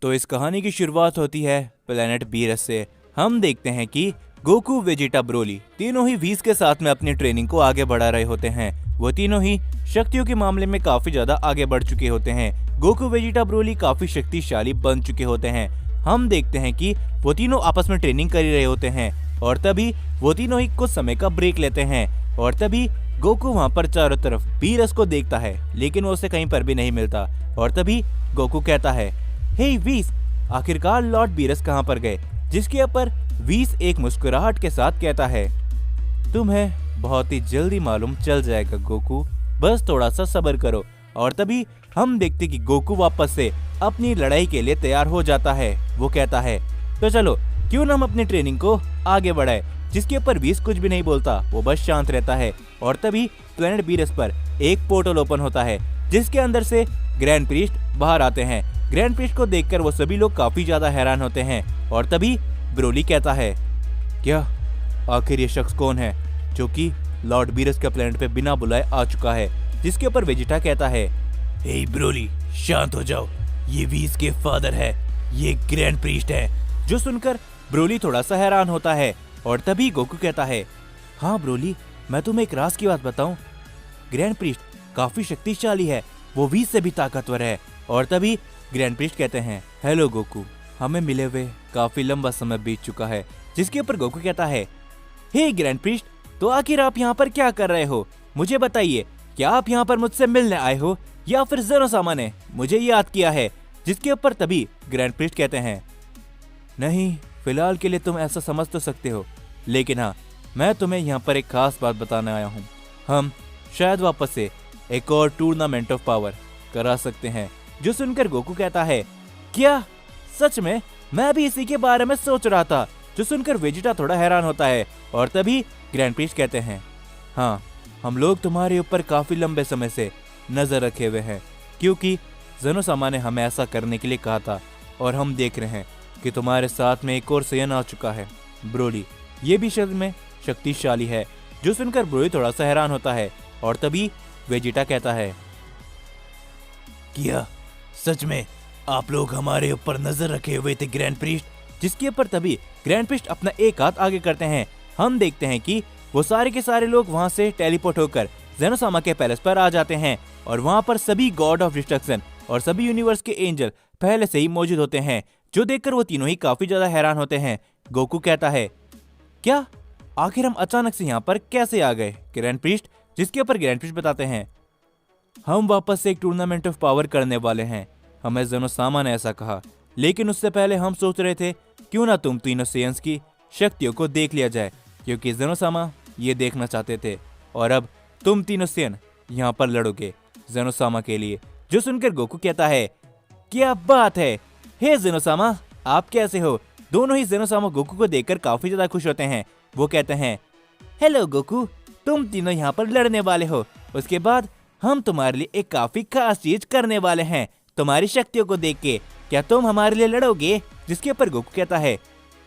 तो इस कहानी की शुरुआत होती है प्लेनेट बीरस से। हम देखते हैं कि गोकू, वेजिटा, ब्रोली तीनों ही व्हीस के साथ में अपनी ट्रेनिंग को आगे बढ़ा रहे होते हैं। वो तीनों ही शक्तियों के मामले में काफी ज्यादा आगे बढ़ चुके होते हैं। गोकू, वेजिटा, ब्रोली काफी शक्तिशाली बन चुके होते हैं। हम देखते हैं कि वो तीनों आपस में ट्रेनिंग कर ही रहे होते हैं और तभी वो तीनों ही कुछ समय का ब्रेक लेते हैं और तभी गोकू वहाँ पर चारों तरफ बीरस को देखता है, लेकिन वो उसे कहीं पर भी नहीं मिलता। और तभी गोकू कहता है, हे व्हीस, आखिरकार लॉर्ड बीरस कहाँ पर गए? जिसके ऊपर व्हीस एक मुस्कुराहट के साथ कहता है, तुम्हें बहुत ही जल्दी मालूम चल जाएगा गोकू, बस थोड़ा सा सब्र करो। और तभी हम देखते कि गोकू वापस से अपनी लड़ाई के लिए तैयार हो जाता है। वो कहता है, तो चलो क्यों ना हम अपनी ट्रेनिंग को आगे बढ़ाए। जिसके ऊपर व्हीस कुछ भी नहीं बोलता, वो बस शांत रहता है। और तभी प्लेनेट बीरस पर एक पोर्टल ओपन होता है जिसके अंदर से ग्रैंड प्रीस्ट बाहर आते हैं। ग्रैंड प्रीस्ट को देखकर वो सभी लोग काफी ज्यादा हैरान होते हैं। और तभी ब्रोली कहता है, क्या आखिर ये शख्स कौन है जो कि लॉर्ड बीरस के प्लेनेट पे बिना बुलाए आ चुका है? जिसके ऊपर वेजिटा कहता है, हे ब्रोली, शांत हो जाओ, ये व्हीस के फादर है, ये ग्रैंड प्रीस्ट है। जो सुनकर ब्रोली थोड़ा सा हैरान होता है। और तभी गोकू कहता है, हाँ ब्रोली, मैं तुम्हें एक राज की बात बताऊं, ग्रैंड प्रीस्ट काफी शक्तिशाली है, वो व्हीस से भी ताकतवर है। और तभी ग्रैंड प्रीस्ट कहते हैं, हेलो गोकू, हमें मिले हुए काफी लंबा समय बीत चुका है। जिसके ऊपर गोकू कहता है, हे ग्रैंड प्रीस्ट, तो आखिर आप यहाँ पर क्या कर रहे हो? मुझे बताइए, क्या आप यहाँ पर मुझसे मिलने आए हो या फिर ज़ेनोसामा ने मुझे याद किया है? जिसके ऊपर तभी ग्रैंड प्रीस्ट कहते हैं, नहीं, फिलहाल के लिए तुम ऐसा समझ तो सकते हो, लेकिन हाँ, मैं तुम्हें यहाँ पर एक खास बात बताने आया हूँ। हम शायद वापस से एक और टूर्नामेंट ऑफ पावर करा सकते हैं। जो सुनकर गोकू कहता है, क्या सच में? मैं भी इसी के बारे में सोच रहा था। जो सुनकर वेजिटा थोड़ा हैरान होता है। और तभी ग्रैंड प्रीस्ट कहते हैं, हाँ, हम लोग तुम्हारे ऊपर काफी लंबे समय से नजर रखे हुए हैं, क्योंकि ज़ेनोसामा ने हमें ऐसा करने के लिए कहा था और हम देख रहे हैं कि तुम्हारे साथ में एक और सैयन आ चुका है, ब्रोली। ये भी शक्ल में शक्तिशाली है। जो सुनकर ब्रोली थोड़ा सा हैरान होता है। और तभी वेजिटा कहता है, क्या सच में आप लोग हमारे ऊपर नजर रखे हुए थे ग्रैंड प्रीस्ट? जिसके ऊपर तभी ग्रैंड प्रीस्ट अपना एक हाथ आगे करते हैं। हम देखते हैं कि वो सारे के सारे लोग वहां से टेलीपोर्ट होकर ज़ेनोसामा के पैलेस पर आ जाते हैं और वहां पर सभी गॉड ऑफ डिस्ट्रक्शन और सभी यूनिवर्स के एंजल पहले से ही मौजूद होते हैं। जो देखकर वो तीनों ही काफी ज्यादा हैरान होते हैं। गोकू कहता है, क्या आखिर हम अचानक से यहाँ पर कैसे आ गए ग्रैंड प्रीस्ट? जिसके ऊपर ग्रैंड प्रीस्ट बताते हैं, हम वापस से एक टूर्नामेंट ऑफ पावर करने वाले हैं, हमें ज़ेनोसामा ने ऐसा कहा, लेकिन उससे पहले हम सोच रहे थे क्यों ना तुम तीनों सेयंस की शक्तियों को देख लिया जाए, क्योंकि ज़ेनोसामा ये देखना चाहते थे और अब तुम तीनों सेयन यहाँ पर लड़ोगे ज़ेनोसामा के लिए। जो सुनकर गोकू कहता है, क्या बात है, हे ज़ेनोसामा, आप कैसे हो? दोनों ही ज़ेनोसामा गोकू को देखकर काफी ज्यादा खुश होते हैं। वो कहते हैं, हेलो गोकू, तुम तीनों यहाँ पर लड़ने वाले हो, उसके बाद हम तुम्हारे लिए एक काफी खास चीज करने वाले हैं। तुम्हारी शक्तियों को देख के क्या तुम हमारे लिए लड़ोगे? जिसके ऊपर गोकू कहता है,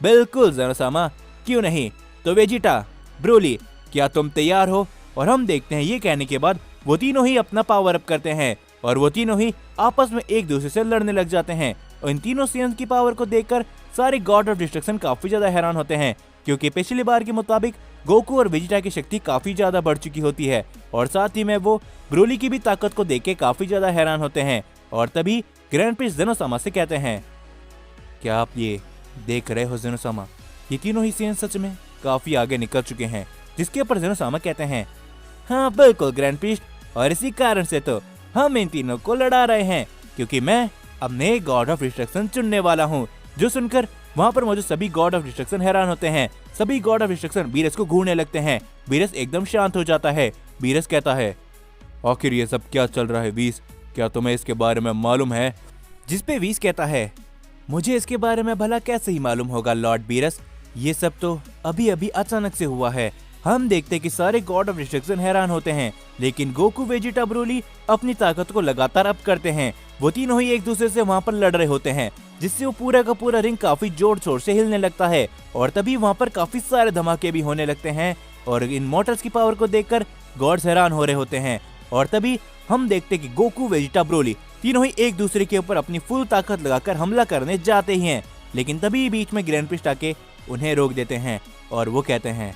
बिल्कुल ज़ेनोसामा, क्यों नहीं। तो वेजिटा, ब्रोली, क्या तुम तैयार हो? और हम देखते हैं ये कहने के बाद वो तीनों ही अपना पावर अप करते हैं और वो तीनों ही आपस में एक दूसरे से लड़ने लग जाते हैं। और इन तीनों सेयंस की पावर को देखकर सारे गॉड ऑफ डिस्ट्रक्शन काफी ज्यादा हैरान होते हैं, क्योंकि पिछली बार के मुताबिक गोकू और वेजिटा की शक्ति काफी ज्यादा बढ़ चुकी होती है और साथ ही में वो ब्रोली की भी ताकत को देख के काफी ज्यादा हैरान होते हैं। और तभी ग्रैंड प्रीस्ट ज़ेनोसामा से कहते हैं, क्या आप ये देख रहे हो ज़ेनोसामा, ये तीनों ही सेयंस सच में काफी आगे निकल चुके हैं। जिसके ऊपर ज़ेनोसामा कहते हैं, हाँ बिल्कुल ग्रैंड प्रीस्ट, और इसी कारण से तो हम इन तीनों को लड़ा रहे हैं, क्योंकि मैं अब नए गॉड ऑफ डिस्ट्रक्शन चुनने वाला हूँ। जो सुनकर वहां पर मौजूद सभी गॉड ऑफ डिस्ट्रक्शन हैरान होते हैं। सभी गॉड ऑफ डिस्ट्रक्शन बीरस को घूरने लगते हैं। बीरस एकदम शांत हो जाता है। बीरस कहता है, आखिर ये सब क्या चल रहा है व्हीस, क्या तुम्हें इसके बारे में मालूम है? जिस पे व्हीस कहता है, मुझे इसके बारे में भला कैसे ही मालूम होगा लॉर्ड बीरस, ये सब तो अभी अभी अचानक से हुआ है। हम देखते कि सारे गॉड ऑफ डिस्ट्रक्शन हैरान होते हैं, लेकिन गोकू, वेजिटा, ब्रोली अपनी ताकत को लगातार अप करते हैं। वो तीनों ही एक दूसरे से वहां पर लड़ रहे होते हैं, जिससे वो पूरा का पूरा रिंग काफी जोर शोर से हिलने लगता है। और तभी वहां पर काफी सारे धमाके भी होने लगते हैं और इन मोटर्स की पावर को देखकर गॉड्स हैरान हो रहे होते हैं। और तभी हम देखते कि गोकू, वेजिटा, ब्रोली तीनों ही एक दूसरे के ऊपर अपनी फुल ताकत लगाकर हमला करने जाते ही हैं, लेकिन तभी बीच में ग्रैंड प्रिस्ट आके उन्हें रोक देते हैं और वो कहते हैं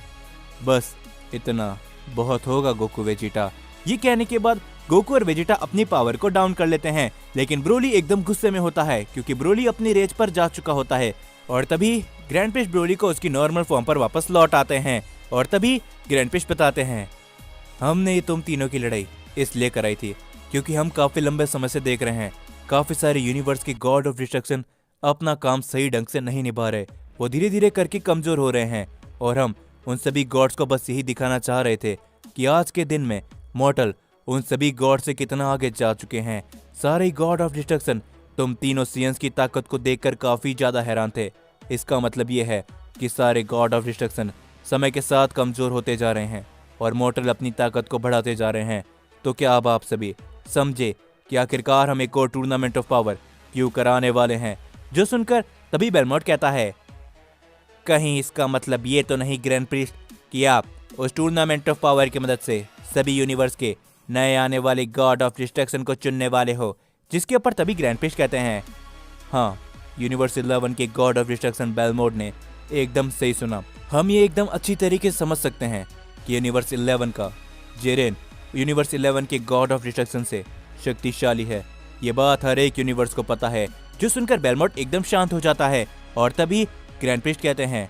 बस इतना बहुत होगा गोकू वेजिटा। ये कहने के बाद गोकू और वेजिटा अपनी पावर को डाउन कर लेते हैं, लेकिन ब्रोली एकदम गुस्से में होता है क्योंकि ब्रोली अपनी रेंज पर जा चुका होता है। और तभी ग्रैंड प्रिस्ट ब्रोली को उसकी नॉर्मल फॉर्म पर वापस लौट आते हैं और तभी ग्रैंड प्रिस्ट बताते हैं हमने ये तुम तीनों की लड़ाई इसलिए कराई थी क्योंकि हम काफी लंबे समय से देख रहे हैं काफी सारे यूनिवर्स के गॉड ऑफ डिस्ट्रक्शन अपना काम सही ढंग से नहीं निभा रहे, वो धीरे धीरे करके कमजोर हो रहे हैं और हम उन सभी गॉड्स को बस यही दिखाना चाह रहे थे कि आज के दिन में मॉर्टल उन सभी गॉड से कितना आगे जा चुके हैं। सारे गॉड ऑफ डिस्ट्रक्शन तुम तीनों सियंस की ताकत को देखकर काफी ज्यादा हैरान थे। इसका मतलब ये है कि सारे गॉड ऑफ डिस्ट्रक्शन समय के साथ कमजोर होते जा रहे हैं और मॉर्टल अपनी ताकत को बढ़ाते जा रहे हैं। तो क्या अब आप सभी समझे कि आखिरकार हम एक और टूर्नामेंट ऑफ पावर क्यों कराने वाले हैं? जो सुनकर तभी बेलमोट कहता है कहीं इसका मतलब ये तो नहीं ग्रैंड प्रिस्ट कि आप उस टूर्नामेंट ऑफ पावर की मदद से सभी यूनिवर्स के नए आने वाले गॉड ऑफ डिस्ट्रक्शन को चुनने वाले हो? जिसके ऊपर तभी ग्रैंड प्रिस्ट कहते हैं हाँ, यूनिवर्स 11 के गॉड ऑफ डिस्ट्रक्शन बेलमोट ने एकदम सही सुना। हम ये एकदम अच्छी तरीके से समझ सकते हैं कि यूनिवर्स 11 का जेरेन यूनिवर्स 11 के गॉड ऑफ डिस्ट्रक्शन से शक्तिशाली है। ये बात हर एक यूनिवर्स को पता है। जो सुनकर बेलमोट एकदम शांत हो जाता है और तभी ग्रैंड प्रिस्ट कहते हैं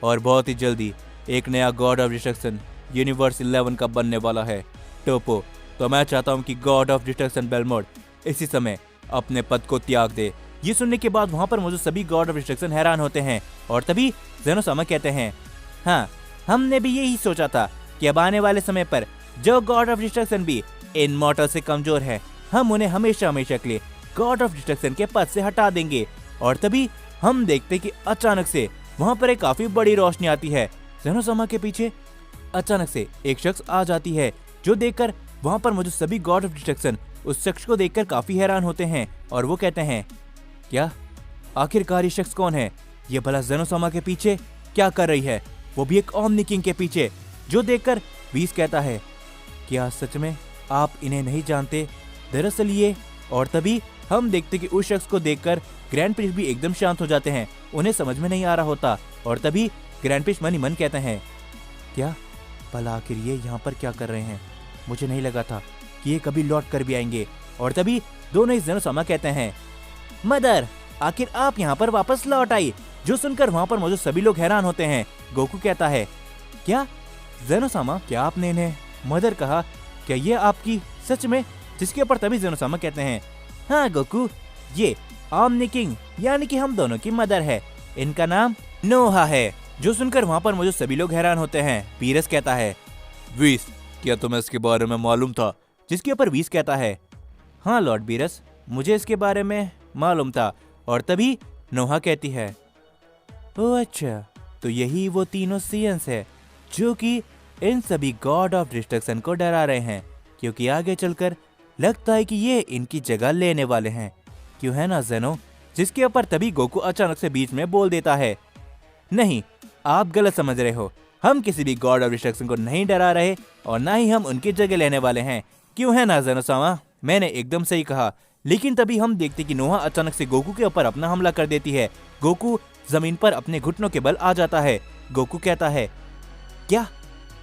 और बहुत ही जल्दी एक नया गॉड ऑफ डिस्ट्रक्शन यूनिवर्स 11 का बनने वाला है टोपो। तो मैं चाहता हूँ कि गॉड ऑफ डिस्ट्रक्शन बेलमोट इसी समय अपने पद को त्याग दे। ये सुनने के बाद वहां पर मौजूद सभी गॉड ऑफ डिस्ट्रक्शन हैरान होते हैं और तभी जेनोसामा कहते हैं हाँ, हमने भी यही सोचा था कि अब आने वाले समय पर जो गॉड ऑफ डिस्ट्रक्शन भी इन मॉर्टल से कमजोर है, हम उन्हें हमेशा हमेशा के लिए गॉड ऑफ डिस्ट्रक्शन के पद से हटा देंगे। और तभी हम देखते कि अचानक से वहां पर एक काफी बड़ी रोशनी आती है। जेनोसामा के पीछे अचानक से एक शख्स आ जाती है जो देखकर वहां पर मौजूद सभी गॉड ऑफ डिस्ट्रक्शन उस शख्स को देखकर काफी हैरान होते हैं और वो कहते हैं क्या आखिरकार ये शख्स कौन है? ये भला जेनोसामा के पीछे क्या कर रही है, वो भी एक ओमनी किंग के पीछे? जो देखकर बीस कहता है क्या सच में आप इन्हें नहीं जानते? दरअसल ये। और तभी हम देखते कि उस शख्स को देखकर ग्रैंड प्रिस्ट भी एकदम शांत हो जाते हैं, उन्हें समझ में नहीं आ रहा होता। और तभी ग्रैंड प्रिस्ट मन ही मन कहते हैं क्या भला आखिर ये यहाँ पर क्या कर रहे हैं? मुझे नहीं लगा था कि ये कभी लौट कर भी आएंगे। और तभी दोनों ही जेनोसामा कहते हैं मदर, आखिर आप यहाँ पर वापस लौट आई। जो सुनकर वहाँ पर मौजूद सभी लोग हैरान होते हैं। गोकू कहता है क्या जेनोसामा, क्या आपने इन्हें मदर कहा? क्या ये आपकी सच में? जिसके ऊपर तभी जेनोसामा कहते हैं हाँ गोकू, ये ओमनी किंग यानी कि हम दोनों की मदर है, इनका नाम नोहा है। जो सुनकर वहाँ पर मौजूद सभी लोग हैरान होते हैं। बीरस कहता है वीस, क्या तुम्हें इसके बारे में मालूम था? जिसके ऊपर वीस कहता है हाँ लॉर्ड बीरस, मुझे इसके बारे में मालूम था। और तभी नोहा कहती है ओह अच्छा, तो यही वो तीनों सियंस है जो कि इन सभी गॉड ऑफ डिस्ट्रक्शन को डरा रहे हैं, क्योंकि आगे चलकर लगता है कि ये इनकी जगह लेने वाले हैं, क्यों है ना जेनो? जिसके ऊपर तभी गोकू अचानक से बीच में बोल देता है नहीं, आप गलत समझ रहे हो, हम किसी भी गॉड ऑफ डिस्ट्रक्शन को नहीं डरा रहे और ना ही हम उनकी जगह लेने वाले हैं, क्यों है ना जेनोसामा? मैंने एकदम सही कहा। लेकिन तभी हम देखते कि नोहा अचानक से गोकू के ऊपर अपना हमला कर देती है। गोकू जमीन पर अपने घुटनों के बल आ जाता है। गोकू कहता है क्या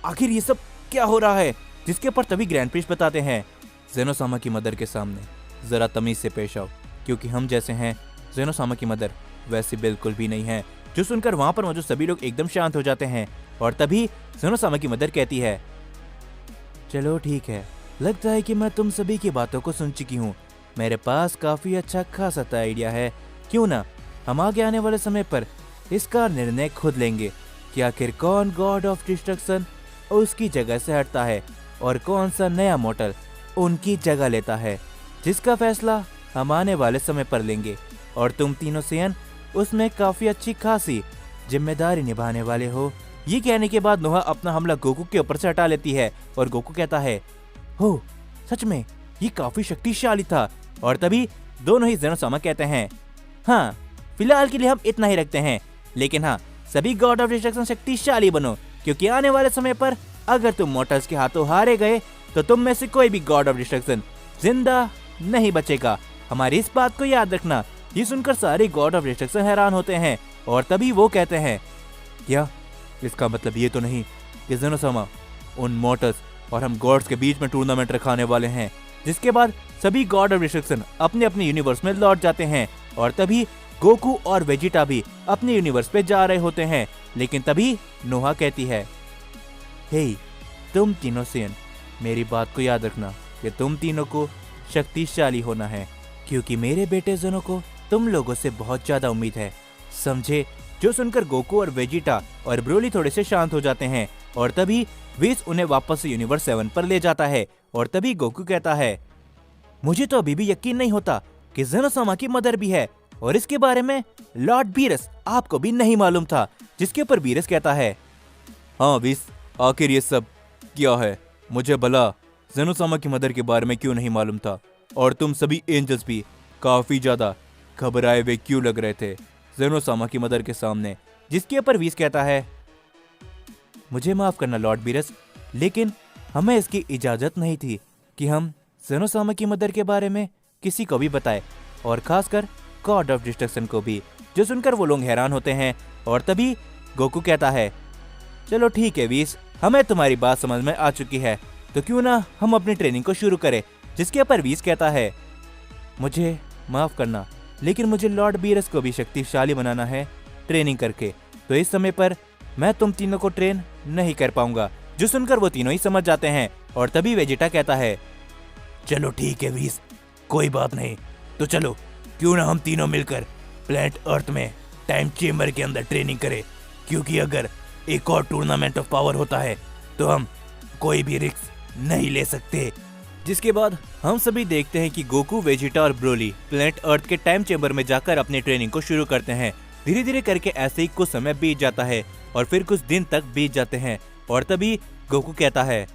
आखिर ये सब क्या हो रहा है? जिसके ऊपर तभी ग्रैंड प्रिस्ट बताते हैं जेनोसामा की मदर के सामने जरा तमीज से पेश आओ, क्योंकि हम जैसे हैं जेनोसामा की मदर वैसे बिल्कुल भी नहीं है। जो सुनकर वहां पर मौजूद सभी लोग एकदम शांत हो जाते हैं। और तभी जेनोसामा की मदर कहती है चलो ठीक है, लगता है कि मैं तुम सभी की बातों को सुन चुकी हूँ। मेरे पास काफी अच्छा खासा आइडिया है, क्यों ना हम आगे आने वाले समय पर इसका निर्णय खुद लेंगे कि आखिर कौन गॉड ऑफ डिस्ट्रक्शन उसकी जगह से हटता है और कौन सा नया मॉर्टल उनकी जगह लेता है, जिसका फैसला हम आने वाले समय पर लेंगे। और तुम तीनों सियन उसमें काफी अच्छी खासी जिम्मेदारी निभाने वाले हो। ये कहने के बाद नोहा अपना हमला गोकू के ऊपर से हटा लेती है और गोकू कहता है हो सच में ये काफी शक्तिशाली था। और तभी दोनों ही जेनोसामा कहते हैं हाँ, फिलहाल के लिए हम इतना ही रखते हैं, लेकिन हाँ सभी गॉड ऑफ डिस्ट्रक्शन शक्तिशाली बनो, क्योंकि आने वाले समय पर अगर तुम मॉर्टल्स के हाथों हारे गए तो तुम में से कोई भी गॉड ऑफ डिस्ट्रक्शन जिंदा नहीं बचेगा, हमारी इस बात को याद रखना। ये सुनकर सारे गॉड ऑफ डिस्ट्रक्शन हैरान होते हैं और तभी वो कहते हैं, क्या इसका मतलब ये तो नहीं कि ज़ेनोसामा, उन मॉर्टल्स और हम गॉड्स के बीच में टूर्नामेंट रखाने वाले हैं। जिसके बाद सभी गॉड ऑफ डिस्ट्रक्शन अपने अपने यूनिवर्स में लौट जाते हैं और तभी गोकू और वेजिटा भी अपने यूनिवर्स पे जा रहे होते हैं। लेकिन तभी नोहा कहती है, हे तुम तीनों सेन, मेरी बात को याद रखना कि तुम तीनों को शक्तिशाली होना है, क्योंकि मेरे बेटे ज़ेनो को तुम लोगों से बहुत ज्यादा उम्मीद है, समझे। जो सुनकर गोकू और वेजिटा और ब्रोली थोड़े से शांत हो जाते हैं और तभी व्हीज उन्हें वापस से यूनिवर्स 7 पर ले जाता है। और तभी गोकू कहता है, मुझे तो अभी भी यकीन नहीं होता कि ज़ेनोसामा की मदर भी है और इसके बारे में लॉर्ड बीरस आपको भी नहीं मालूम था। जिसके ऊपर बीरस कहता है, हाँ व्हीज, आखिर ये सब क्या है, मुझे भला ज़ेनोसामा की मदर के बारे में क्यों नहीं मालूम था, और तुम सभी एंजल्स भी काफी ज्यादा घबराए हुए क्यों लग रहे थे ज़ेनोसामा की मदर के सामने। जिसके ऊपर व्हीज कहता है, मुझे माफ करना लॉर्ड बीरस, लेकिन हमें इसकी इजाजत नहीं थी कि हम ज़ेनोसामा की मदर के बारे में किसी को भी बताए, और खासकर गॉड ऑफ डिस्ट्रक्शन को भी। जो सुनकर वो लोग हैरान होते हैं और तभी गोकू कहता है, चलो ठीक है व्हीज, हमें तुम्हारी बात समझ में आ चुकी है, तो क्यों ना हम अपनी ट्रेनिंग को शुरू करें। जिसके ऊपर व्हीज कहता है, मुझे माफ करना, लेकिन मुझे लॉर्ड बीरस को भी शक्तिशाली बनाना है ट्रेनिंग करके, तो इस समय पर मैं तुम तीनों को ट्रेन नहीं कर पाऊंगा। जो सुनकर वो तीनों ही समझ जाते हैं और तभी वेजिटा कहता है, चलो ठीक है व्हीज, कोई बात नहीं, तो चलो क्यों ना हम तीनों मिलकर प्लैनेट अर्थ में टाइम चेम्बर के अंदर ट्रेनिंग करें, क्योंकि अगर एक और टूर्नामेंट ऑफ पावर होता है तो हम कोई भी रिस्क नहीं ले सकते। जिसके बाद हम सभी देखते हैं कि गोकू, वेजिटा और ब्रोली प्लैनेट अर्थ के टाइम चेम्बर में जाकर अपनी ट्रेनिंग को शुरू करते हैं। धीरे धीरे करके ऐसे ही कुछ समय बीत जाता है और फिर कुछ दिन तक बीत जाते हैं और तभी गोकू कहता है,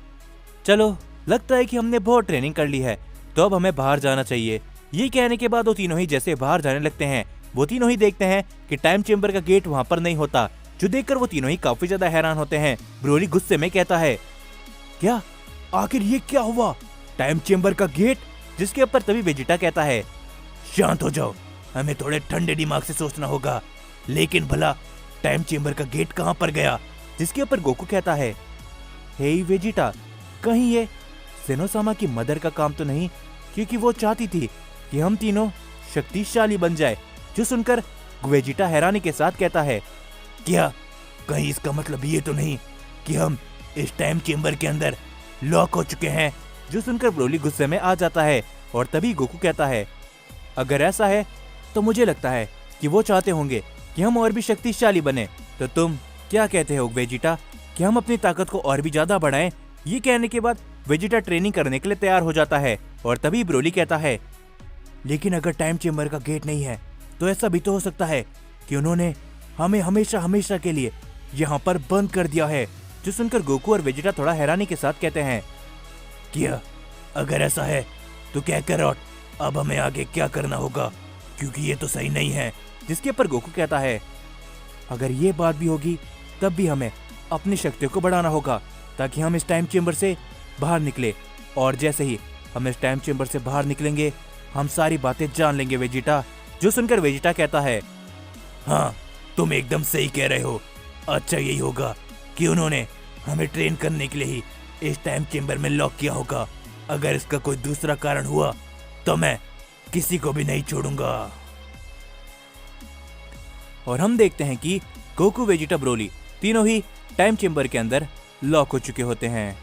चलो लगता है कि हमने बहुत ट्रेनिंग कर ली है, तो अब हमें बाहर जाना चाहिए। ये कहने के बाद वो तीनों ही जैसे बाहर जाने लगते हैं, वो तीनों ही देखते हैं कि टाइम चेम्बर का गेट वहाँ पर नहीं होता। जो देखकर वो तीनों ही काफी ज्यादा हैरान होते हैं। ब्रोली गुस्से में कहता है, क्या आखिर ये क्या हुआ, टाइम चेम्बर का गेट? जिसके ऊपर तभी वेजिटा कहता है, शांत हो जाओ, हमें थोड़े ठंडे दिमाग से सोचना होगा, लेकिन भला टाइम चेम्बर का गेट कहाँ पर गया? जिसके ऊपर गोकू कहता है, हे वेजिटा, कहीं ये ज़ेनोसामा की मदर का काम तो नहीं, क्योंकि वो चाहती थी कि हम तीनों शक्तिशाली बन जाए। जो सुनकर वेजिटा हैरानी के साथ कहता है, क्या कहीं इसका मतलब ये तो नहीं कि हम इस टाइम चेम्बर के अंदर लॉक हो चुके हैं? जो सुनकर ब्रोली गुस्से में आ जाता है और तभी गोकू कहता है, अगर ऐसा है तो मुझे लगता है कि वो चाहते होंगे कि हम और भी शक्तिशाली बने। तो तुम क्या कहते हो वेजिटा, कि हम अपनी ताकत को और भी ज्यादा बढ़ाएं? ये कहने के बाद वेजिटा ट्रेनिंग करने के लिए तैयार हो जाता है और तभी ब्रोली कहता है, लेकिन अगर टाइम चेम्बर का गेट नहीं है तो ऐसा भी तो हो सकता है कि उन्होंने हमें हमेशा हमेशा के लिए यहाँ पर बंद कर दिया है। जो सुनकर गोकू और वेजिटा थोड़ा हैरानी के साथ कहते हैं, क्या अगर ऐसा है तो क्या कैरोट, अब हमें आगे क्या करना होगा, क्योंकि ये तो सही नहीं है। जिसके ऊपर गोकू कहता है, अगर ये बात भी होगी तब भी हमें अपनी शक्तियों को बढ़ाना होगा ताकि हम इस टाइम चेम्बर से बाहर निकले, और जैसे ही हम इस टाइम चेम्बर से बाहर निकलेंगे हम सारी बातें जान लेंगे वेजिटा। जो सुनकर वेजिटा कहता है, हाँ तुम एकदम सही कह रहे हो, अच्छा यही होगा कि उन्होंने हमें ट्रेन करने के लिए ही इस टाइम चेम्बर में लॉक किया होगा। अगर इसका कोई दूसरा कारण हुआ तो मैं किसी को भी नहीं छोड़ूंगा। और हम देखते हैं कि गोकू, वेजिटा, ब्रोली तीनों ही टाइम चेम्बर के अंदर लॉक हो चुके होते हैं।